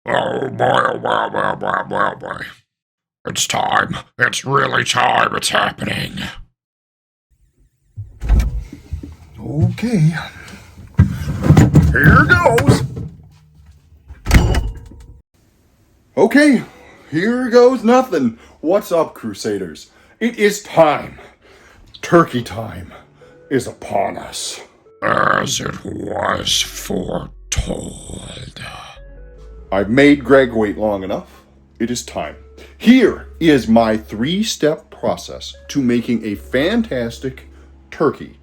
Oh boy, oh boy, oh boy, oh boy, oh boy, oh boy. It's time. It's really time. It's happening. Okay. Here goes. Okay, here goes nothing. What's up, Crusaders? It is time. Turkey time is upon us. As it was foretold. I've made Greg wait long enough. It is time. Here is my 3-step process to making a fantastic turkey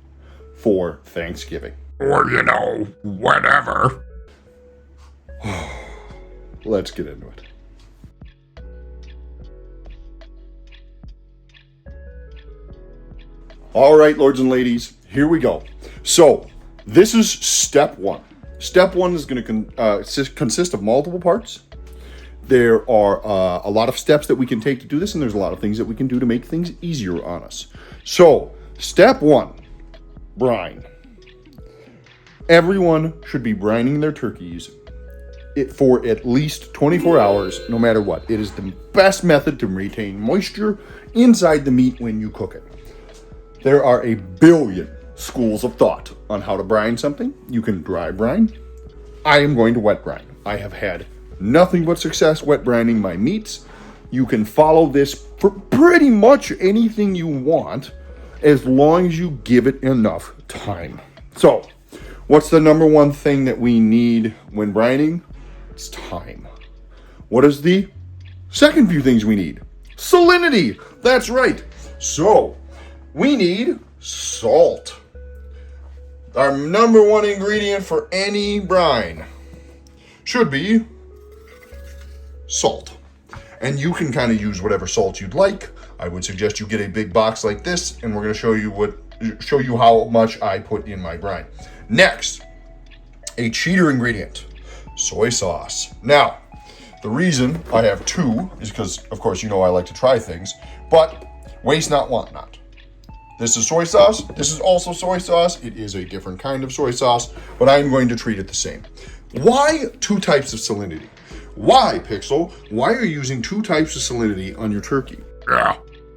for Thanksgiving. Or, whatever. Let's get into it. All right, lords and ladies, here we go. So, this is step 1. Step 1 is going to consist of multiple parts. There are a lot of steps that we can take to do this, and there's a lot of things that we can do to make things easier on us. So, step 1, brine. Everyone should be brining their turkeys for at least 24 hours, no matter what. It is the best method to retain moisture inside the meat when you cook it. There are a billion schools of thought on how to brine something. You can dry brine. I am going to wet brine. I have had nothing but success wet brining my meats. You can follow this for pretty much anything you want as long as you give it enough time. So, what's the number one thing that we need when brining? It's time. What is the second few things we need? Salinity. That's right. So, we need salt. Our number one ingredient for any brine should be salt. And you can kind of use whatever salt you'd like. I would suggest you get a big box like this, and we're going to show you how much I put in my brine. Next, a cheater ingredient, soy sauce. Now, the reason I have 2 is because, of course, I like to try things, but waste not, want not. This is soy sauce. This is also soy sauce. It is a different kind of soy sauce, but I'm going to treat it the same. Why 2 types of salinity? Why, Pixel? Why are you using 2 types of salinity on your turkey? Yeah,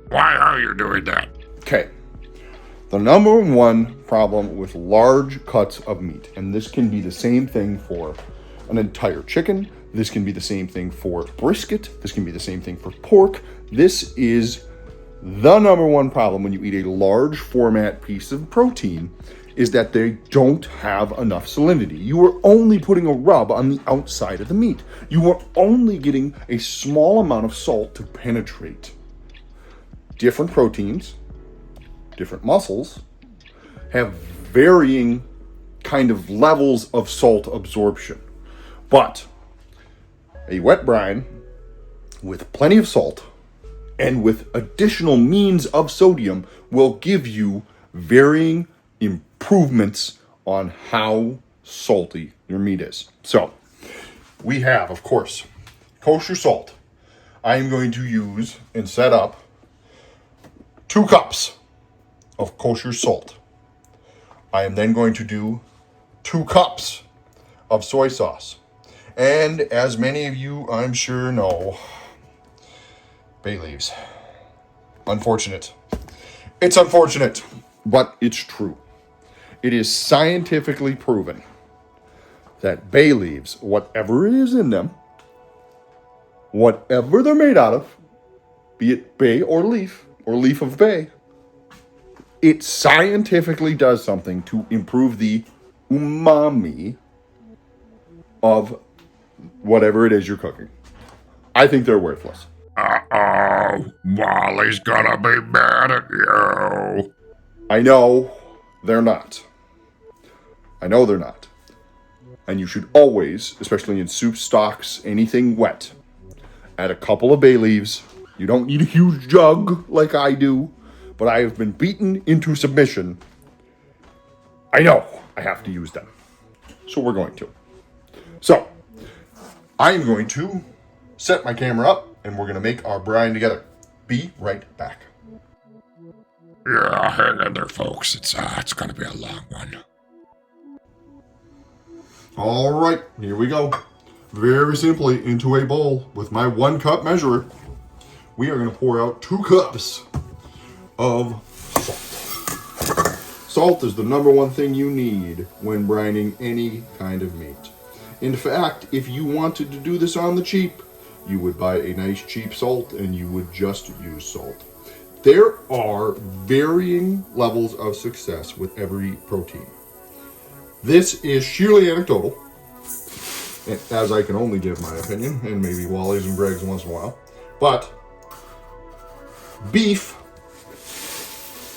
why are you doing that? Okay. The number one problem with large cuts of meat, and this can be the same thing for an entire chicken, this can be the same thing for brisket, this can be the same thing for pork. This is the number one problem when you eat a large format piece of protein, is that they don't have enough salinity. You are only putting a rub on the outside of the meat. You are only getting a small amount of salt to penetrate. Different proteins, different muscles, have varying kind of levels of salt absorption. But a wet brine with plenty of salt and with additional means of sodium will give you varying improvements on how salty your meat is. So, we have, of course, kosher salt. I am going to use and set up 2 cups of kosher salt. I am then going to do 2 cups of soy sauce. And as many of you, I'm sure, know, bay leaves. Unfortunate. It's unfortunate, but it's true. It is scientifically proven that bay leaves, whatever it is in them, whatever they're made out of, be it bay or leaf of bay, it scientifically does something to improve the umami of whatever it is you're cooking. I think they're worthless. Uh-oh, Molly's gonna be mad at you. I know they're not. I know they're not. And you should always, especially in soup, stocks, anything wet, add a couple of bay leaves. You don't need a huge jug like I do, but I have been beaten into submission. I know I have to use them. So we're going to. So, I'm going to set my camera up, and we're going to make our brine together. Be right back. Yeah, hang in there, folks. It's gonna be a long one. All right, here we go. very simply into a bowl with my 1 cup measurer, we are going to pour out 2 cups of salt. Salt is the number one thing you need when brining any kind of meat. In fact, if you wanted to do this on the cheap, you would buy a nice cheap salt and you would just use salt. There are varying levels of success with every protein. This is sheerly anecdotal, as I can only give my opinion, and maybe Wally's and Greg's once in a while. But beef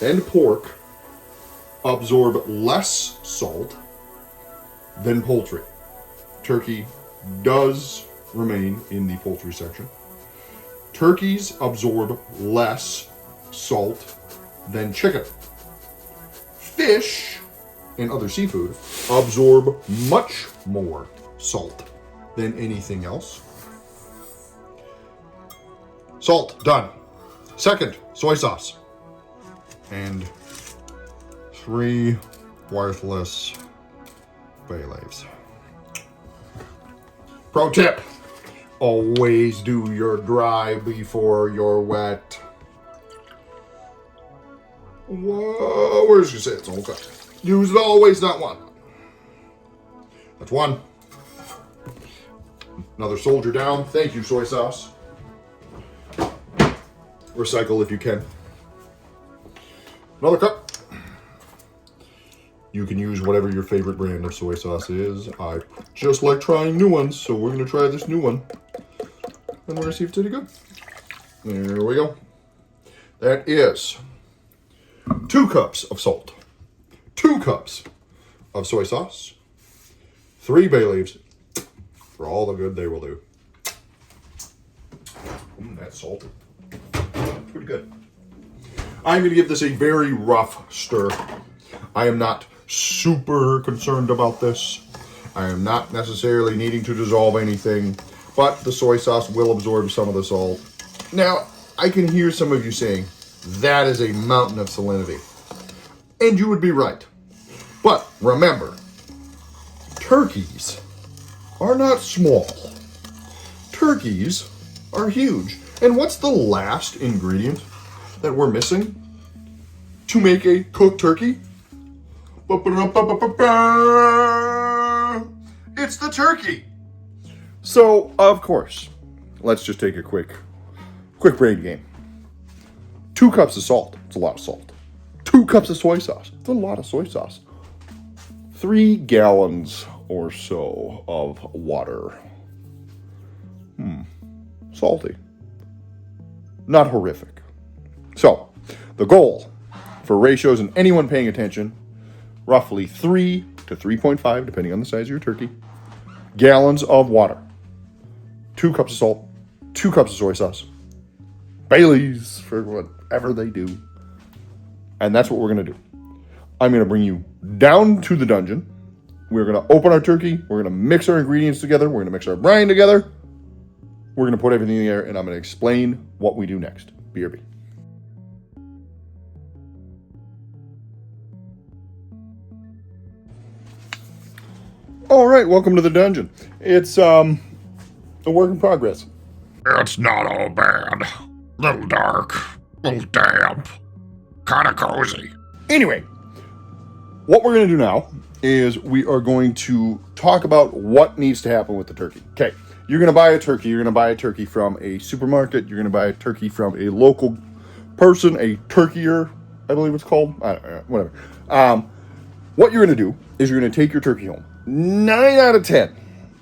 and pork absorb less salt than poultry. Turkey does remain in the poultry section. Turkeys absorb less salt than chicken. Fish and other seafood absorb much more salt than anything else. Salt, done. Second, soy sauce. And 3 worthless bay leaves. Pro tip, always do your dry before your wet. Whoa, where did you say it's okay? Use it always, not one. That's 1. Another soldier down. Thank you, soy sauce. Recycle if you can. Another cup. You can use whatever your favorite brand of soy sauce is. I just like trying new ones, so we're going to try this new one. And we're going to see if it's any good. There we go. That is 2 cups of salt, 2 cups of soy sauce, 3 bay leaves, for all the good they will do. That's salty. Pretty good. I'm going to give this a very rough stir. I am not super concerned about this. I am not necessarily needing to dissolve anything, but the soy sauce will absorb some of the salt. Now, I can hear some of you saying, that is a mountain of salinity. And you would be right. But remember, turkeys are not small. Turkeys are huge. And what's the last ingredient that we're missing to make a cooked turkey? It's the turkey. So, of course, let's just take a quick brain game. 2 cups of salt. It's a lot of salt. 2 cups of soy sauce. It's a lot of soy sauce. 3 gallons or so of water. Salty. Not horrific. So, the goal for ratios and anyone paying attention, roughly 3 to 3.5, depending on the size of your turkey, gallons of water. 2 cups of salt. 2 cups of soy sauce. Baileys for whatever they do. And that's what we're going to do. I'm going to bring you down to the dungeon. We're going to open our turkey. We're going to mix our ingredients together. We're going to mix our brine together. We're going to put everything in there, and I'm going to explain what we do next. BRB. All right, welcome to the dungeon. It's a work in progress. It's not all bad. Little dark, little damp, kinda cozy. Anyway, what we're going to do now is we are going to talk about what needs to happen with the turkey. Okay, you're going to buy a turkey. You're going to buy a turkey from a supermarket. You're going to buy a turkey from a local person, a turkeyer, I believe it's called. I don't know, whatever. What you're going to do is you're going to take your turkey home. 9 out of 10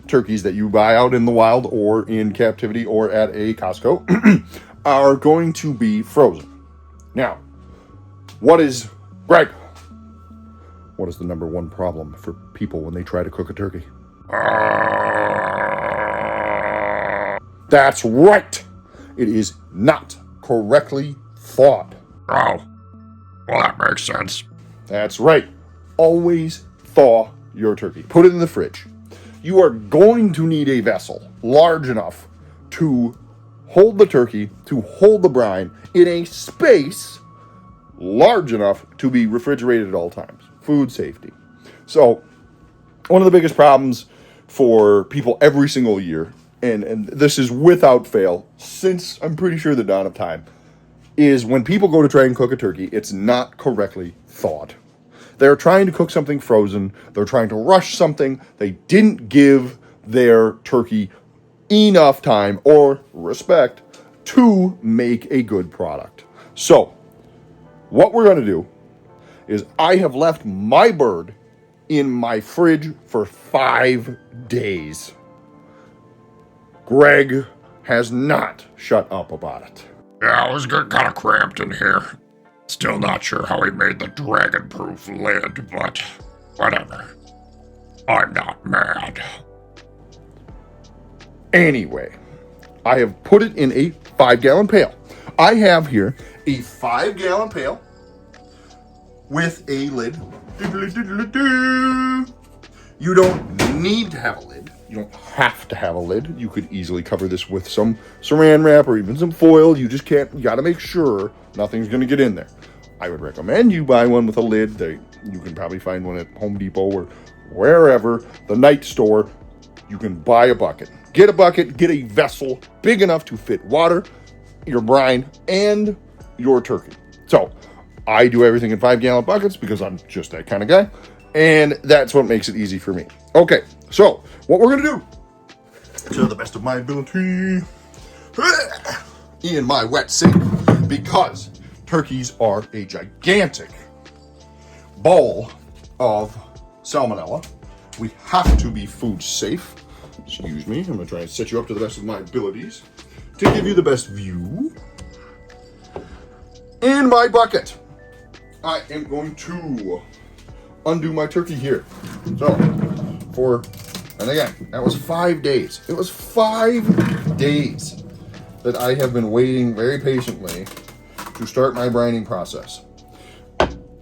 turkeys that you buy out in the wild or in captivity or at a Costco are going to be frozen. Now, what is the number one problem for people when they try to cook a turkey? That's right. It is not correctly thawed. Oh, well, that makes sense. That's right. Always thaw your turkey. Put it in the fridge. You are going to need a vessel large enough to hold the turkey, to hold the brine in a space large enough to be refrigerated at all times. Food safety. So, one of the biggest problems for people every single year, and this is without fail, since I'm pretty sure the dawn of time, is when people go to try and cook a turkey, it's not correctly thawed. They're trying to cook something frozen. They're trying to rush something. They didn't give their turkey enough time or respect to make a good product. So, what we're going to do is I have left my bird in my fridge for 5 days. Greg has not shut up about it. Yeah, I was getting kind of cramped in here. Still not sure how he made the dragon-proof lid, but whatever. I'm not mad. Anyway, I have put it in a 5-gallon pail. I have here a 5-gallon pail with a lid. You don't need to have a lid. You don't have to have a lid. You could easily cover this with some saran wrap or even some foil. You just can't, you gotta make sure nothing's gonna get in there. I would recommend you buy one with a lid. You can probably find one at Home Depot or wherever, the night store. You can buy a bucket. Get a bucket, get a vessel big enough to fit water, your brine, and your turkey. So, I do everything in 5-gallon buckets because I'm just that kind of guy. And that's what makes it easy for me. Okay, so what we're going to do, to the best of my ability, in my wet sink, because turkeys are a gigantic bowl of salmonella. We have to be food safe. Excuse me, I'm going to try and set you up to the best of my abilities to give you the best view. In my bucket, I am going to undo my turkey here. So, and again, that was 5 days. It was 5 days that I have been waiting very patiently to start my brining process.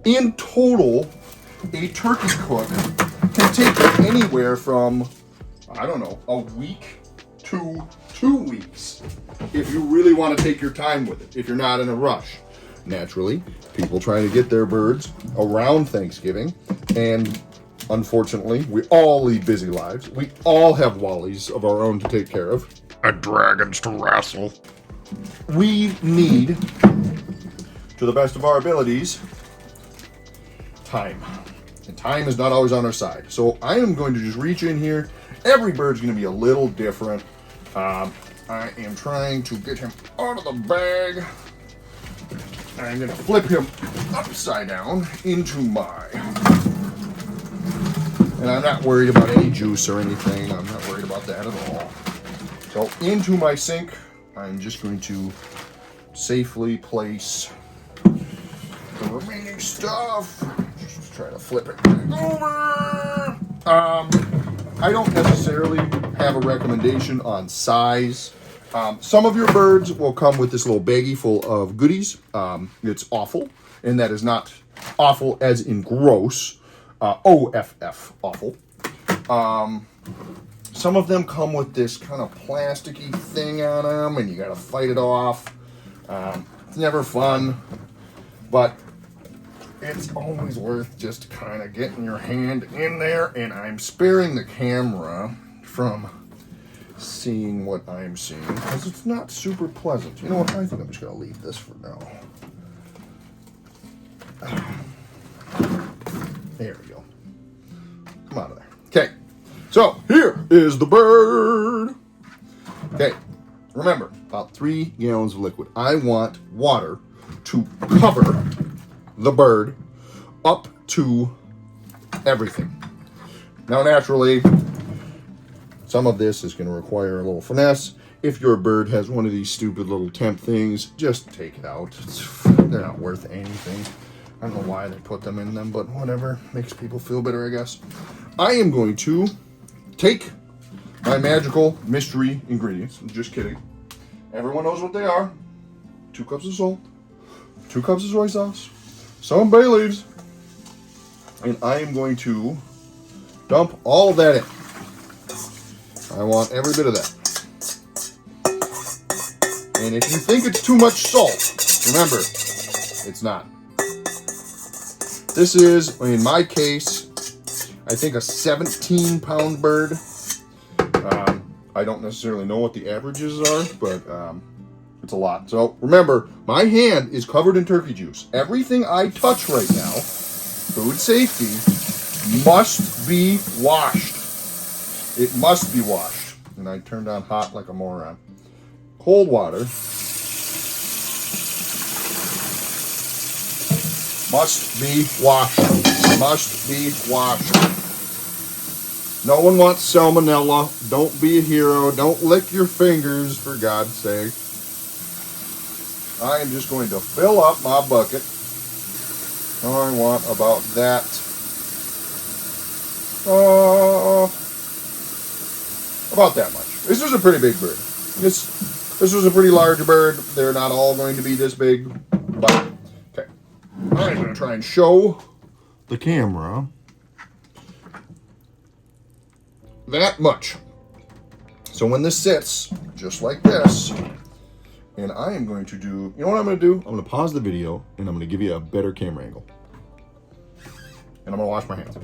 In total, a turkey cook can take anywhere from, I don't know, a week to 2 weeks if you really want to take your time with it, if you're not in a rush. Naturally, people trying to get their birds around Thanksgiving, and unfortunately, we all lead busy lives. We all have wallies of our own to take care of. And dragons to wrestle. We need, to the best of our abilities, time. And time is not always on our side. So I am going to just reach in here. Every bird's going to be a little different. I am trying to get him out of the bag. I'm going to flip him upside down into my... And I'm not worried about any juice or anything. I'm not worried about that at all. So into my sink, I'm just going to safely place the remaining stuff. Just try to flip it over. I don't necessarily have a recommendation on size. Some of your birds will come with this little baggie full of goodies. It's awful, and that is not awful as in gross. OFF, awful. Some of them come with this kind of plasticky thing on them, and you gotta fight it off. It's never fun, but it's always worth just kind of getting your hand in there, and I'm sparing the camera from seeing what I'm seeing, because it's not super pleasant. You know what, I think I'm just gonna leave this for now. There we go. Come out of there. Okay, so here is the bird. Okay, remember, about 3 gallons of liquid. I want water to cover the bird up to everything. Now, naturally, some of this is going to require a little finesse. If your bird has one of these stupid little temp things, just take it out. They're not worth anything. I don't know why they put them in them, but whatever. Makes people feel better, I guess. I am going to take my magical mystery ingredients. I'm just kidding. Everyone knows what they are. 2 cups of salt, 2 cups of soy sauce, some bay leaves, and I am going to dump all of that in. I want every bit of that. And if you think it's too much salt, remember, it's not. This is, in my case, I think a 17-pound bird. I don't necessarily know what the averages are, but it's a lot. So remember, my hand is covered in turkey juice. Everything I touch right now, food safety, must be washed. It must be washed. And I turned on hot like a moron. Cold water must be washed. Must be washed. No one wants salmonella. Don't be a hero. Don't lick your fingers, for God's sake. I am just going to fill up my bucket. All I want about that. About that much. This was a pretty big bird. This was a pretty large bird. They're not all going to be this big, but okay. I'm going to try and show the camera that much. So when this sits just like this, and I am going to do, you know what I'm going to do? I'm going to pause the video and I'm going to give you a better camera angle. And I'm going to wash my hands.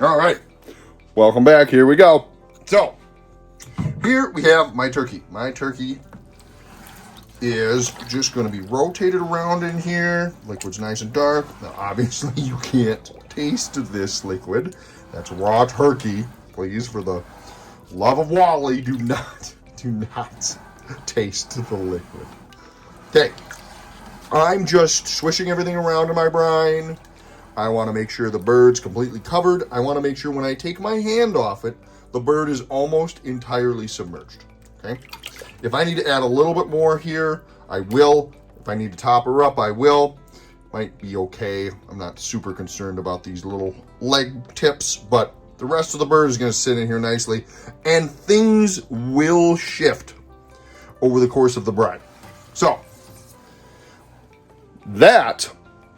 All right. Welcome back. Here we go. So, here we have my turkey. My turkey is just going to be rotated around in here. Liquid's nice and dark. Now, obviously, you can't taste this liquid. That's raw turkey. Please, for the love of Wally, do not taste the liquid. Okay. I'm just swishing everything around in my brine. I want to make sure the bird's completely covered. I want to make sure when I take my hand off it, the bird is almost entirely submerged. Okay? If I need to add a little bit more here, I will. If I need to top her up, I will. Might be okay. I'm not super concerned about these little leg tips, but the rest of the bird is going to sit in here nicely, and things will shift over the course of the brine. So, that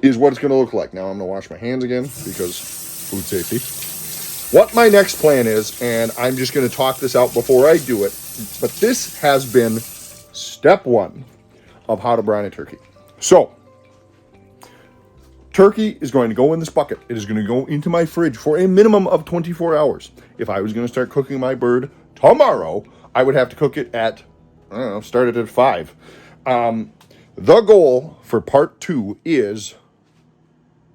is what it's going to look like. Now I'm going to wash my hands again because food safety. What my next plan is, and I'm just going to talk this out before I do it, but this has been step one of how to brine a turkey. So, turkey is going to go in this bucket. It is going to go into my fridge for a minimum of 24 hours. If I was going to start cooking my bird tomorrow, I would have to cook it at, I don't know, start it at 5. The goal for part 2 is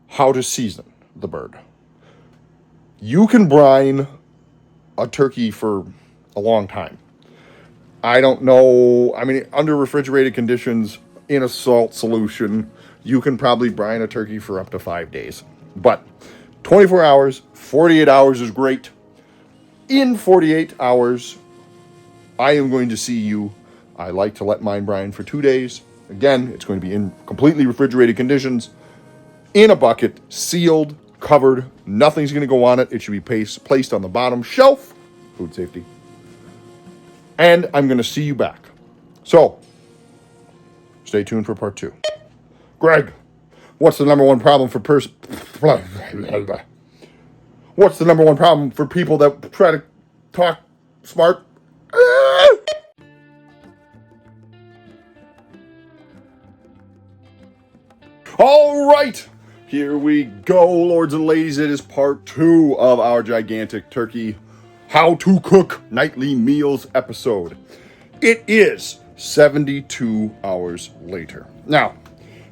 how to season the bird. You can brine a turkey for a long time. I don't know. I mean, under refrigerated conditions in a salt solution, you can probably brine a turkey for up to 5 days. But 24 hours, 48 hours is great. In 48 hours, I am going to see you. I like to let mine brine for 2 days. Again, it's going to be in completely refrigerated conditions, in a bucket, sealed, covered. Nothing's going to go on it. It should be placed on the bottom shelf. Food safety. And I'm going to see you back. So, stay tuned for part 2. Greg, what's the number one problem for What's the number one problem for people that try to talk smart? All right. Here we go, lords and ladies. It is part 2 of our gigantic turkey how to cook nightly meals episode. It is 72 hours later. Now,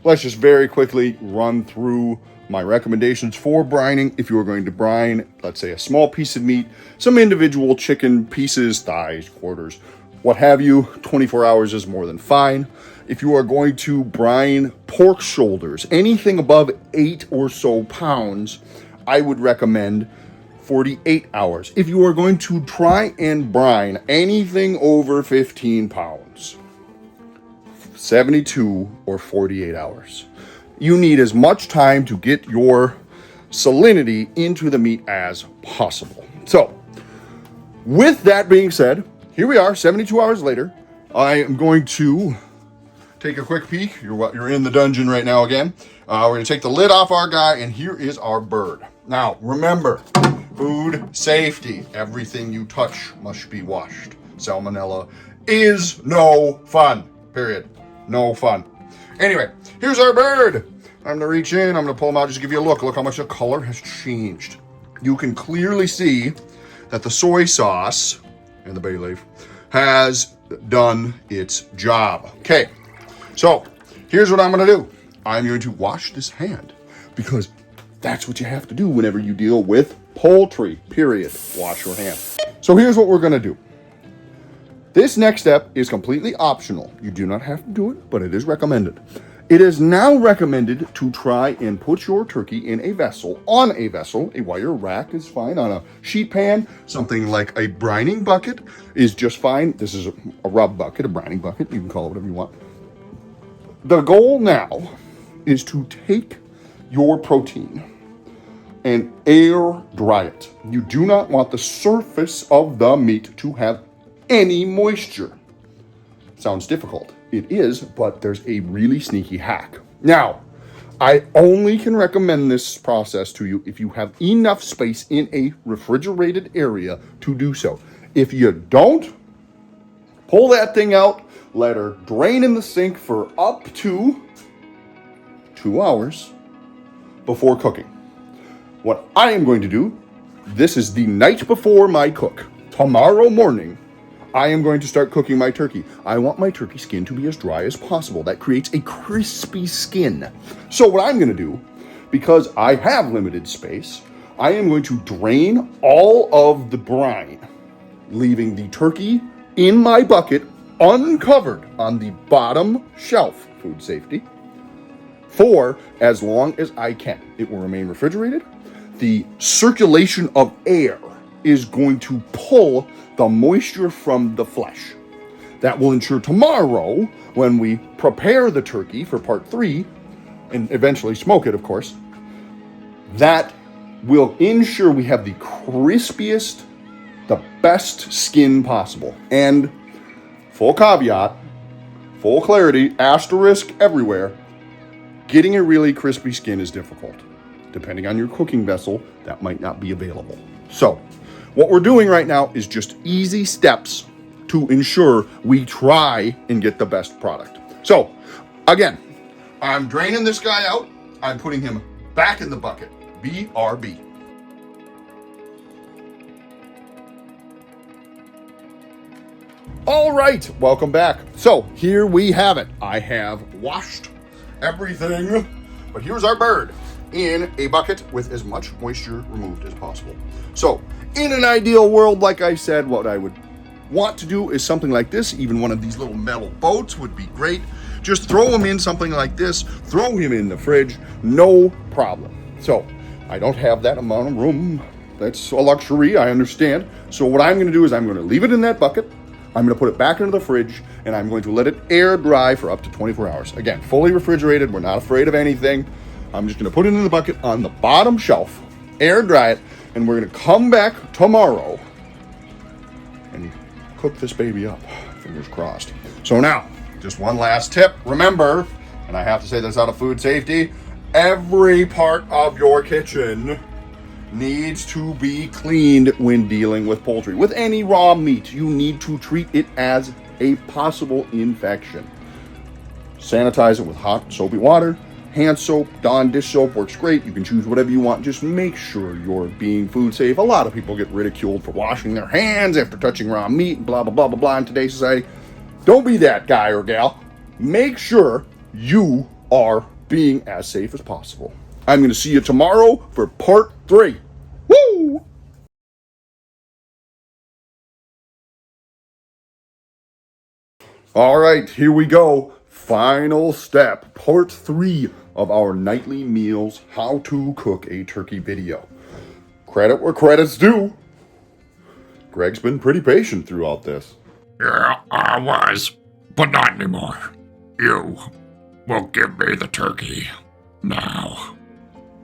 let's just very quickly run through my recommendations for brining. If you are going to brine, let's say a small piece of meat, some individual chicken pieces, thighs, quarters, what have you, 24 hours is more than fine. If you are going to brine pork shoulders, anything above 8 or so pounds, I would recommend 48 hours. If you are going to try and brine anything over 15 pounds, 72 or 48 hours. You need as much time to get your salinity into the meat as possible. So, with that being said, here we are, 72 hours later. I am going to take a quick peek. You're in the dungeon right now again. We're going to take the lid off our guy, and here is our bird. Now, remember, food safety. Everything you touch must be washed. Salmonella is no fun. Period. No fun. Anyway, here's our bird. I'm going to reach in. I'm going to pull him out. Just give you a look. Look how much the color has changed. You can clearly see that the soy sauce and the bay leaf has done its job. Okay, so here's what I'm going to do. I'm going to wash this hand because that's what you have to do whenever you deal with poultry, period. Wash your hand. So here's what we're going to do. This next step is completely optional. You do not have to do it, but it is recommended. It is now recommended to try and put your turkey in a vessel, on a vessel. A wire rack is fine. On a sheet pan, something like a brining bucket is just fine. This is a rub bucket, a brining bucket. You can call it whatever you want. The goal now is to take your protein and air dry it. You do not want the surface of the meat to have any moisture. Sounds difficult. It is, but there's a really sneaky hack. Now, I only can recommend this process to you if you have enough space in a refrigerated area to do so. If you don't, pull that thing out, let her drain in the sink for up to 2 hours before cooking. What I am going to do, this is the night before my cook. Tomorrow morning, I am going to start cooking my turkey. I want my turkey skin to be as dry as possible. That creates a crispy skin. So what I'm going to do, because I have limited space, I am going to drain all of the brine, leaving the turkey in my bucket uncovered on the bottom shelf, food safety, for as long as I can. It will remain refrigerated. The circulation of air is going to pull the moisture from the flesh. That will ensure tomorrow, when we prepare the turkey for part 3, and eventually smoke it, of course, that will ensure we have the crispiest, the best skin possible. And full caveat, full clarity, asterisk everywhere, getting a really crispy skin is difficult. Depending on your cooking vessel, that might not be available. So, what we're doing right now is just easy steps to ensure we try and get the best product. So, again, I'm draining this guy out. I'm putting him back in the bucket. BRB. All right, welcome back. So, here we have it. I have washed everything, but here's our bird in a bucket with as much moisture removed as possible. So, in an ideal world, like I said, what I would want to do is something like this. Even one of these little metal boats would be great. Just throw him in something like this, throw him in the fridge, no problem. So, I don't have that amount of room. That's a luxury, I understand. So what I'm gonna do is I'm gonna leave it in that bucket, I'm gonna put it back into the fridge, and I'm going to let it air dry for up to 24 hours. Again, fully refrigerated, we're not afraid of anything. I'm just gonna put it in the bucket on the bottom shelf, air dry it, and we're gonna come back tomorrow and cook this baby up. Fingers crossed. So now, just one last tip. Remember, and I have to say this out of food safety, every part of your kitchen needs to be cleaned when dealing with poultry. With any raw meat, you need to treat it as a possible infection. Sanitize it with hot soapy water. Hand soap, Dawn dish soap works great. You can choose whatever you want. Just make sure you're being food safe. A lot of people get ridiculed for washing their hands after touching raw meat, blah, blah, blah, blah, blah in today's society. Don't be that guy or gal. Make sure you are being as safe as possible. I'm going to see you tomorrow for part 3. Woo! All right, here we go. Final step, part 3 of our nightly meals, how to cook a turkey video. Credit where credit's due. Greg's been pretty patient throughout this. Yeah, I was, but not anymore. You will give me the turkey now.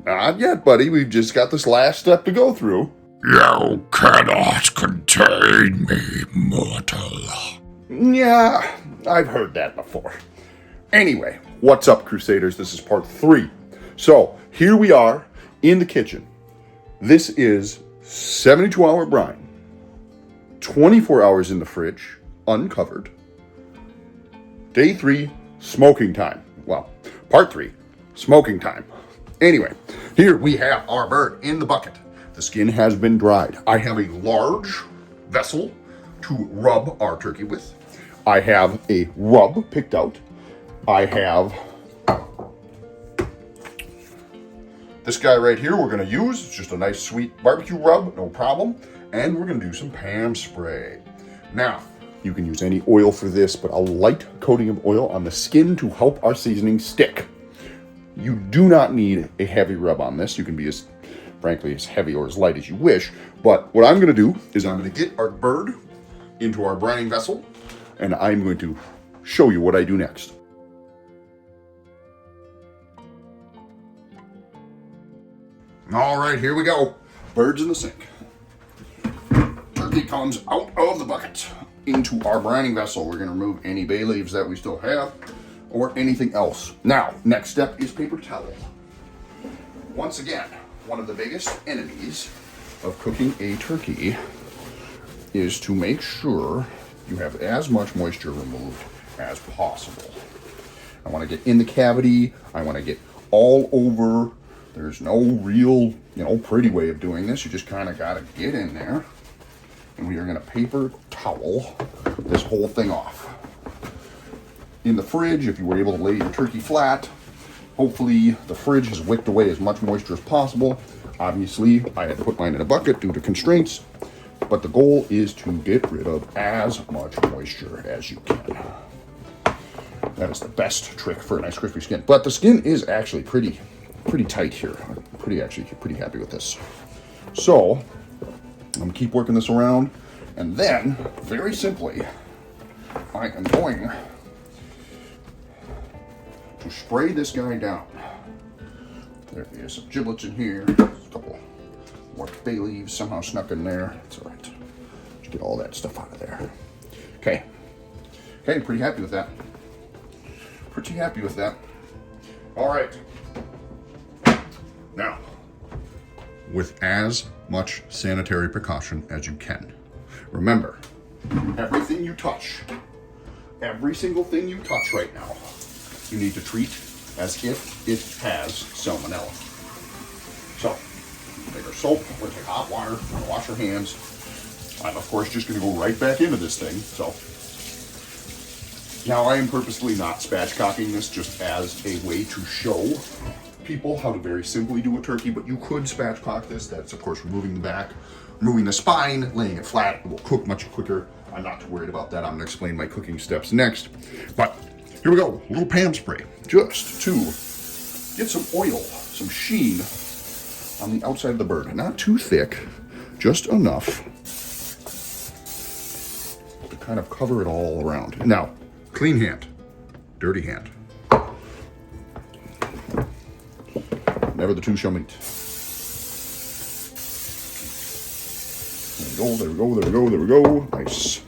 Not yet, buddy. We've just got this last step to go through. You cannot contain me, mortal. Yeah, I've heard that before. Anyway, what's up, Crusaders? This is part 3. So, here we are in the kitchen. This is 72-hour brine, 24 hours in the fridge, uncovered. Day 3, smoking time. Well, part 3, smoking time. Anyway, here we have our bird in the bucket. The skin has been dried. I have a large vessel to rub our turkey with. I have a rub picked out. I have this guy right here we're going to use. It's just a nice sweet barbecue rub, no problem. And we're going to do some Pam spray. Now, you can use any oil for this, but a light coating of oil on the skin to help our seasoning stick. You do not need a heavy rub on this. You can be frankly, as heavy or as light as you wish. But what I'm going to do is I'm going to get our bird into our brining vessel, and I'm going to show you what I do next. All right, here we go. Bird's in the sink. Turkey comes out of the bucket into our brining vessel. We're going to remove any bay leaves that we still have or anything else. Now, next step is paper towel. Once again, one of the biggest enemies of cooking a turkey is to make sure you have as much moisture removed as possible. I want to get in the cavity. I want to get all over. There's no real, pretty way of doing this. You just kind of got to get in there. And we are going to paper towel this whole thing off. In the fridge, if you were able to lay your turkey flat, hopefully the fridge has wicked away as much moisture as possible. Obviously, I had to put mine in a bucket due to constraints, but the goal is to get rid of as much moisture as you can. That is the best trick for a nice crispy skin. But the skin is actually pretty tight here. I'm pretty happy with this. So, I'm going to keep working this around, and then, very simply, I am going to spray this guy down. There is some giblets in here, a couple more bay leaves somehow snuck in there. It's all right. Just get all that stuff out of there. Okay, pretty happy with that. All right. Now, with as much sanitary precaution as you can. Remember, everything you touch, every single thing you touch right now, you need to treat as if it has salmonella. So, take our soap, we're going to take hot water, we're going to wash our hands. I'm, of course, just going to go right back into this thing. So, now I am purposely not spatchcocking this just as a way to show people how to very simply do a turkey, but you could spatchcock this. That's, of course, removing the back, removing the spine, laying it flat. It will cook much quicker. I'm not too worried about that. I'm going to explain my cooking steps next. But here we go, a little Pam spray, just to get some oil, some sheen on the outside of the bird. Not too thick, just enough to kind of cover it all around. Now, clean hand, dirty hand. Never the two shall meet. There we go. Nice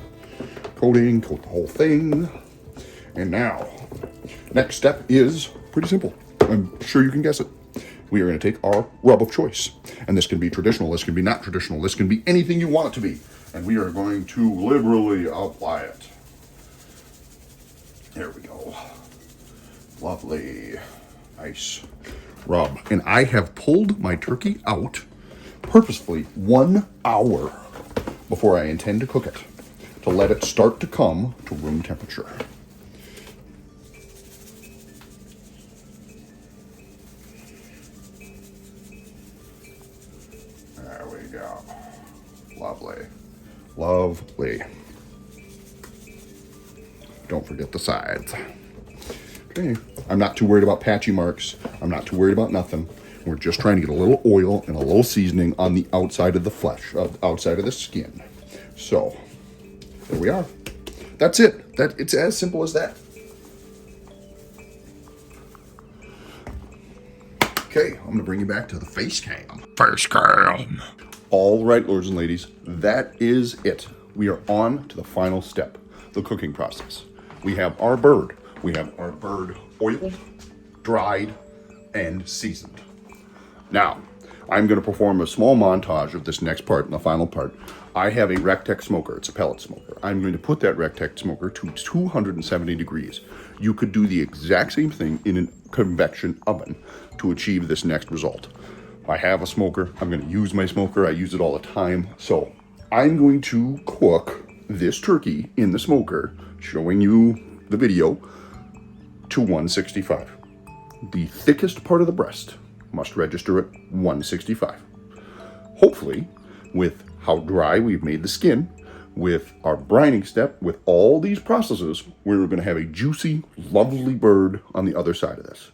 coating, coat the whole thing. And now, next step is pretty simple. I'm sure you can guess it. We are going to take our rub of choice. And this can be traditional, this can be not traditional, this can be anything you want it to be. And we are going to liberally apply it. There we go. Lovely. Nice rub. And I have pulled my turkey out purposefully 1 hour before I intend to cook it, to let it start to come to room temperature. There we go. Lovely. Don't forget the sides. Okay. I'm not too worried about patchy marks. I'm not too worried about nothing. We're just trying to get a little oil and a little seasoning on the outside of the flesh, outside of the skin. So, there we are. That's it. It's as simple as that. Okay, I'm going to bring you back to the face cam. Face cam. All right, lords and ladies, that is it. We are on to the final step, the cooking process. We have our bird. We have our bird oiled, dried, and seasoned. Now, I'm going to perform a small montage of this next part and the final part. I have a Rectech smoker. It's a pellet smoker. I'm going to put that Rectech smoker to 270 degrees. You could do the exact same thing in a convection oven to achieve this next result. I have a smoker. I'm going to use my smoker. I use it all the time. So I'm going to cook this turkey in the smoker, showing you the video, to 165. The thickest part of the breast must register at 165. Hopefully, with how dry we've made the skin, with our brining step, with all these processes, we're going to have a juicy, lovely bird on the other side of this.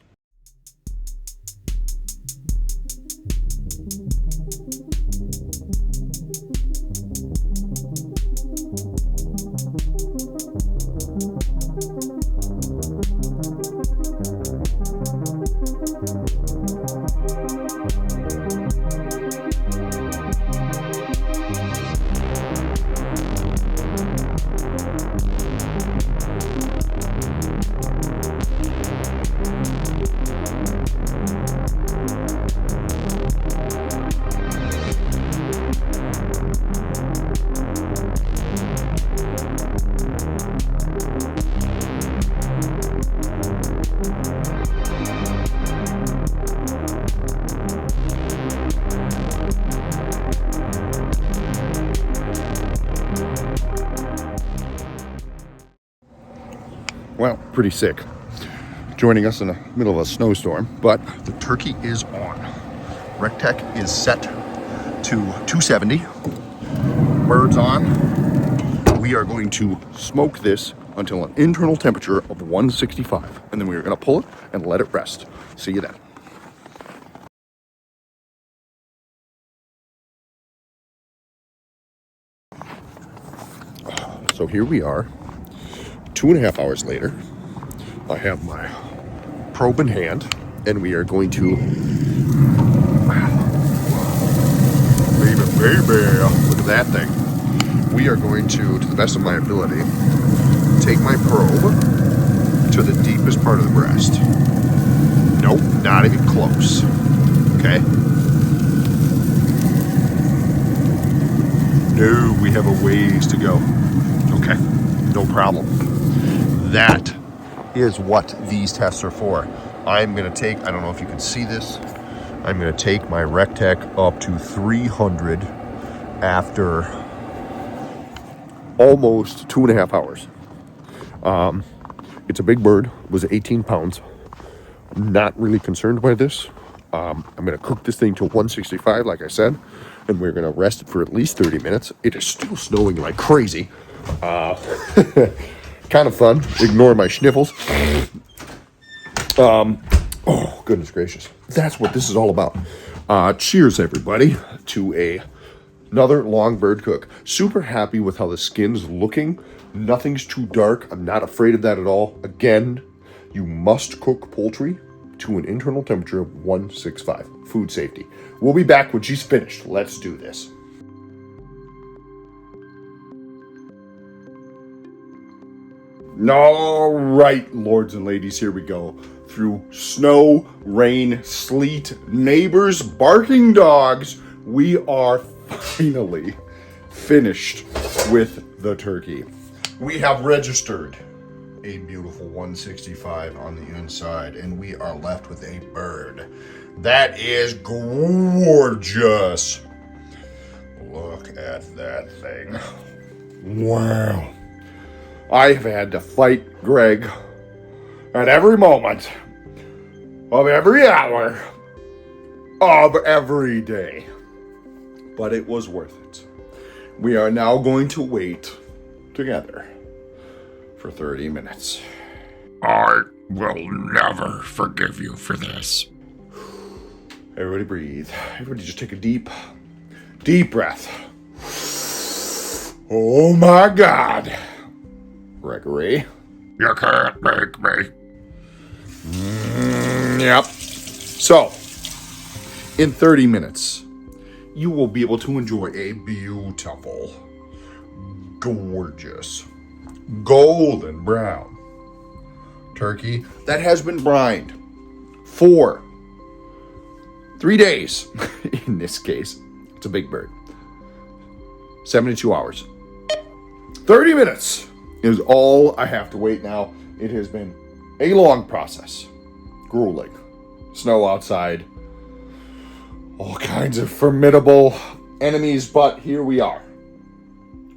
Well, pretty sick. Joining us in the middle of a snowstorm, but the turkey is on. RecTech is set to 270. Bird's on. We are going to smoke this until an internal temperature of 165, and then we are going to pull it and let it rest. See you then. So here we are. 2.5 hours later, I have my probe in hand, and we are going to, baby, look at that thing. We are going to the best of my ability, take my probe to the deepest part of the breast. Nope, not even close. Okay. No, we have a ways to go. Okay, no problem. That is what these tests are for. I'm going to take, I don't know if you can see this, I'm going to take my RecTech up to 300 after almost 2.5 hours. It's a big bird, was 18 pounds. Not really concerned by this. I'm going to cook this thing to 165, like I said, and we're going to rest it for at least 30 minutes. It is still snowing like crazy. Kind of fun. Ignore my sniffles. Oh, goodness gracious. That's what this is all about. Cheers, everybody, to another long bird cook. Super happy with how the skin's looking. Nothing's too dark. I'm not afraid of that at all. Again, you must cook poultry to an internal temperature of 165. Food safety. We'll be back when she's finished. Let's do this. All right, lords and ladies, here we go. Through snow, rain, sleet, neighbors, barking dogs, we are finally finished with the turkey. We have registered a beautiful 165 on the inside, and we are left with a bird that is gorgeous. Look at that thing. Wow. I have had to fight Greg at every moment of every hour of every day, but it was worth it. We are now going to wait together for 30 minutes. I will never forgive you for this. Everybody breathe. Everybody just take a deep breath. Oh my God. Gregory. You can't make me. Yep. So, in 30 minutes, you will be able to enjoy a beautiful, gorgeous, golden brown turkey that has been brined for 3 days. In this case, it's a big bird. 72 hours. 30 minutes is all I have to wait now. It has been a long process. Grueling. Snow outside. All kinds of formidable enemies, but here we are.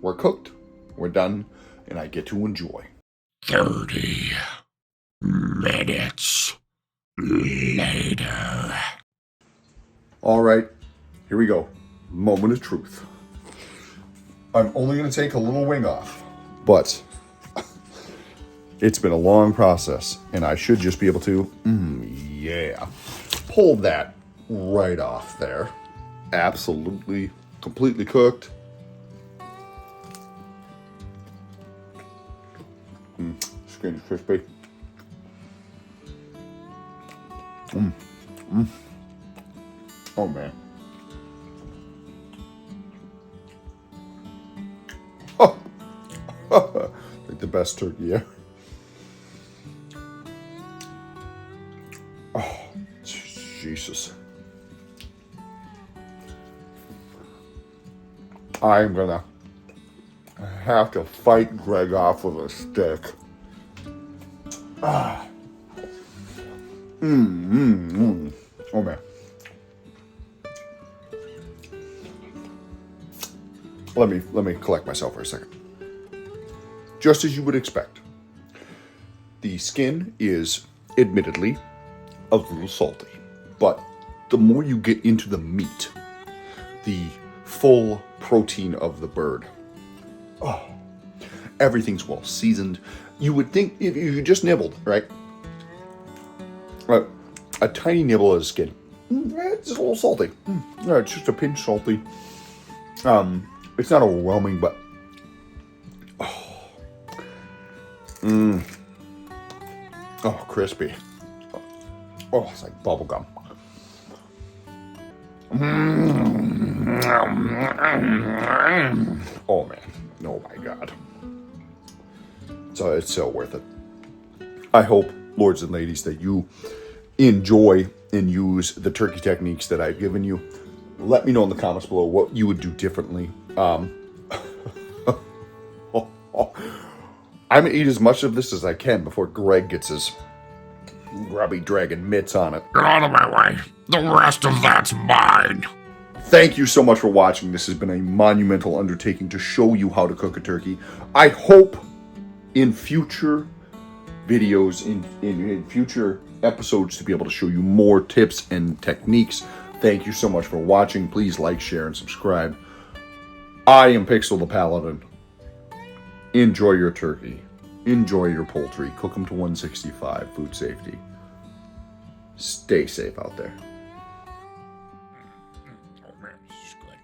We're cooked. We're done, and I get to enjoy. 30 minutes later. All right, here we go. Moment of truth. I'm only going to take a little wing off, but it's been a long process, and I should just be able to, pull that right off there. Absolutely, completely cooked. Skin's crispy. Oh man. Like the best turkey ever. Oh, Jesus. I'm gonna have to fight Greg off with a stick. Oh man. Let me collect myself for a second. Just as you would expect, the skin is admittedly a little salty, but the more you get into the meat, the full protein of the bird, everything's well seasoned. You would think if you just nibbled, right? A tiny nibble of the skin, it's a little salty. Yeah, it's just a pinch salty. It's not overwhelming, but crispy. Oh, it's like bubble gum. Oh man, oh my god. So it's so worth it. I hope, lords and ladies, that you enjoy and use the turkey techniques that I've given you. Let me know in the comments below what you would do differently. I'm gonna eat as much of this as I can before Greg gets his grubby dragon mitts on it. Get out of my way. The rest of that's mine. Thank you so much for watching. This has been a monumental undertaking to show you how to cook a turkey. I hope in future videos, in future episodes, to be able to show you more tips and techniques. Thank you so much for watching. Please like, share, and subscribe. I am Pixel the Paladin. Enjoy your turkey. Enjoy your poultry. Cook them to 165. Food safety. Stay safe out there. Oh man, this is good.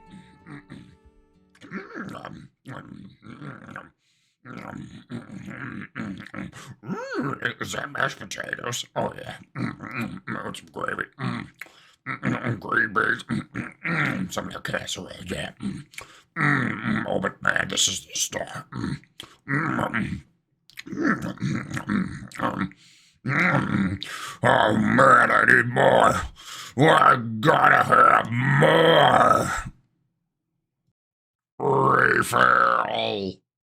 Is that mashed potatoes? Oh yeah. With some gravy. Green beans. Some of the casserole. Yeah. Oh, but man, this is the star. Oh man, I need more. I gotta have more. Refill.